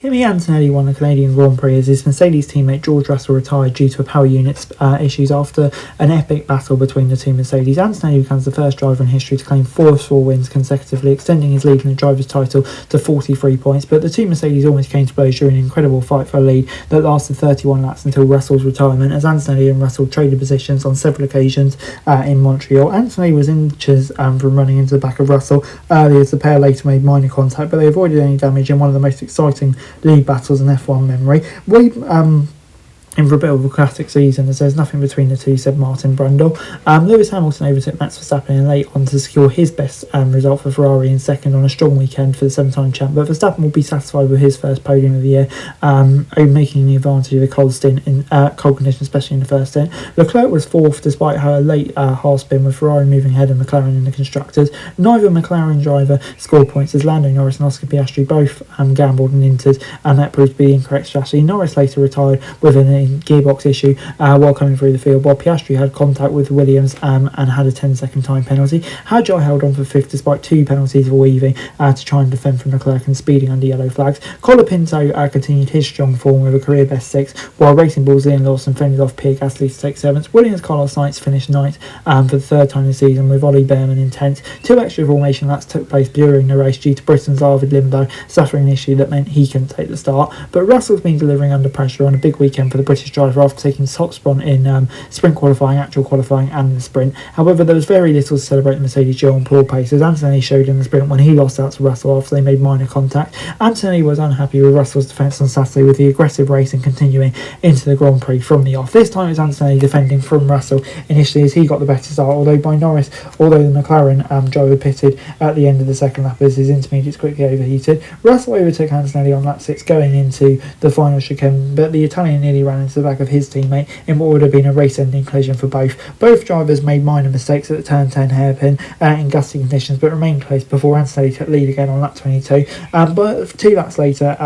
Kimi Antonelli won the Canadian Grand Prix as his Mercedes teammate George Russell retired due to power unit issues after an epic battle between the two Mercedes. Antonelli becomes the first driver in history to claim 4 wins consecutively, extending his lead in the driver's title to 43 points. But the two Mercedes almost came to blows during an incredible fight for a lead that lasted 31 laps until Russell's retirement, as Antonelli and Russell traded positions on several occasions in Montreal. Antonelli was inches from running into the back of Russell early as the pair later made minor contact, but they avoided any damage in one of the most exciting league battles in F1 memory. In for a bit of a classic season, as there's nothing between the two, said Martin Brundle. Lewis Hamilton overtook Max Verstappen in late on to secure his best result for Ferrari in second on a strong weekend for the 7-time champ, but Verstappen will be satisfied with his first podium of the year, making the advantage of the cold stint in cold conditions, especially in the first stint. Leclerc was fourth despite her late half spin, with Ferrari moving ahead of McLaren in the constructors. Neither McLaren driver scored points as Lando Norris and Oscar Piastri both gambled and entered, and that proved to be the incorrect strategy. Norris later retired with an gearbox issue while coming through the field, while Piastri had contact with Williams and had a 10-second time penalty. Hadjar held on for fifth despite 2 penalties for weaving to try and defend from Leclerc and speeding under yellow flags. Colapinto continued his strong form with a career best 6, while Racing Bull's Ian Lawson fended off Pierre Gasly to take 7th. Williams Carlos Sainz finished 9th for the 3rd time this season, with Ollie Behrman in 10th. 2 extra formation laps took place during the race due to Britain's Arvid Limbo suffering an issue that meant he couldn't take the start, but Russell's been delivering under pressure on a big weekend for the British driver after taking top spot in sprint qualifying, actual qualifying and the sprint. However, there was very little to celebrate the Mercedes duo on poor pace, as Antonelli showed in the sprint when he lost out to Russell after they made minor contact. Antonelli was unhappy with Russell's defence on Saturday, with the aggressive racing continuing into the Grand Prix from the off. This time it was Antonelli defending from Russell initially, as he got the better start, although the McLaren driver pitted at the end of the second lap as his intermediates quickly overheated. Russell overtook Antonelli on lap 6 going into the final chicane, but the Italian nearly ran into the back of his teammate in what would have been a race-ending collision for both. Both drivers made minor mistakes at the turn 10 hairpin in gusty conditions, but remained close before Antonelli took lead again on lap 22. But 2 laps later,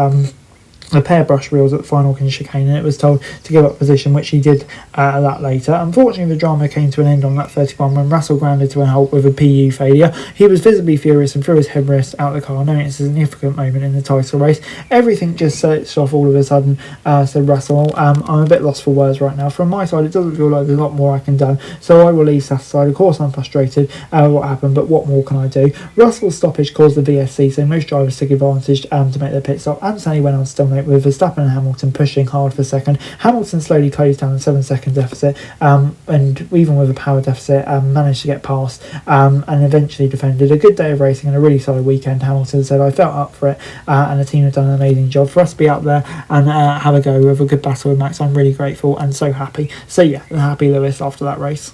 the pair brushed wheels at the final chicane, and it was told to give up position, which he did a lap later. Unfortunately, the drama came to an end on lap 31 when Russell grounded to a halt with a PU failure. He was visibly furious and threw his headrest out the car, knowing it's a significant moment in the title race. Everything just switched off all of a sudden, said Russell. I'm a bit lost for words right now. From my side, it doesn't feel like there's a lot more I can do, so I will leave satisfied. Of course, I'm frustrated with what happened, but what more can I do? Russell's stoppage caused the VSC, so most drivers took advantage to make their pit stop. Antonelli went on to dominate, with Verstappen and Hamilton pushing hard for second. Hamilton slowly closed down the 7-second deficit, and even with a power deficit, managed to get past and eventually defended. A good day of racing and a really solid weekend, Hamilton said. I felt up for it, and the team have done an amazing job. For us to be out there and have a go with a good battle with Max, I'm really grateful and so happy. So yeah, happy Lewis after that race.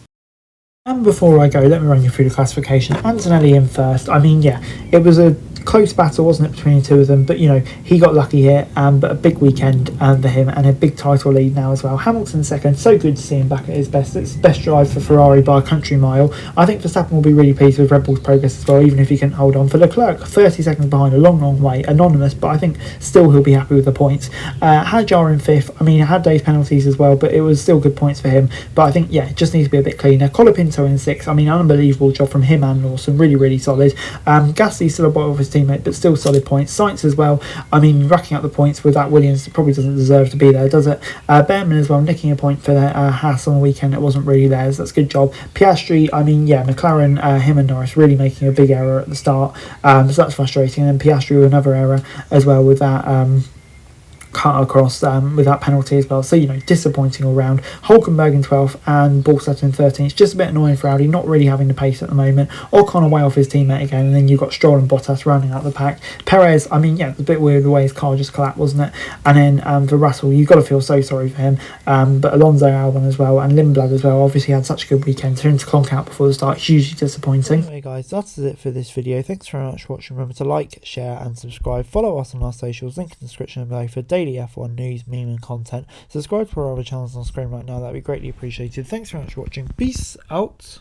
And before I go, let me run you through the classification. Antonelli in first. I mean, yeah, it was a close battle, wasn't it, between the two of them, but you know, he got lucky here, but a big weekend for him and a big title lead now as well. Hamilton second, so good to see him back at his best. It's the best drive for Ferrari by a country mile. I think Verstappen will be really pleased with Red Bull's progress as well, even if he can hold on. For Leclerc, 30 seconds behind, a long way, anonymous, but I think still he'll be happy with the points. Hadjar in fifth. I mean, he had days penalties as well, but it was still good points for him, but I think, yeah, it just needs to be a bit cleaner. Colapinto in sixth. I mean, unbelievable job from him and Lawson, really solid. Gasly still a bottom of his teammate, but still solid points. Sainz as well, I mean, racking up the points with that Williams probably doesn't deserve to be there, does it? Behrman as well, nicking a point for their Haas on the weekend that wasn't really theirs. That's a good job. Piastri, I mean, yeah, McLaren, him and Norris really making a big error at the start, so that's frustrating. And then Piastri with another error as well with that cut across with that penalty as well, so you know, disappointing all round. Hulkenberg in 12th and Bullsat in 13th. It's just a bit annoying for Audi, not really having the pace at the moment. Ocon way off his teammate again, and then you've got Stroll and Bottas rounding out the pack. Perez, I mean, yeah, it's a bit weird the way his car just collapsed, wasn't it? And then for Russell, you've got to feel so sorry for him, but Alonso Albon as well, and Lindblad as well, obviously had such a good weekend. For him to clonk out before the start, hugely disappointing. Anyway guys, that's it for this video. Thanks very much for watching. Remember to like, share and subscribe. Follow us on our socials, link in the description below for daily F1 news, meme and content. Subscribe to our other channels on screen right now, that'd be greatly appreciated. Thanks very much for watching. Peace out.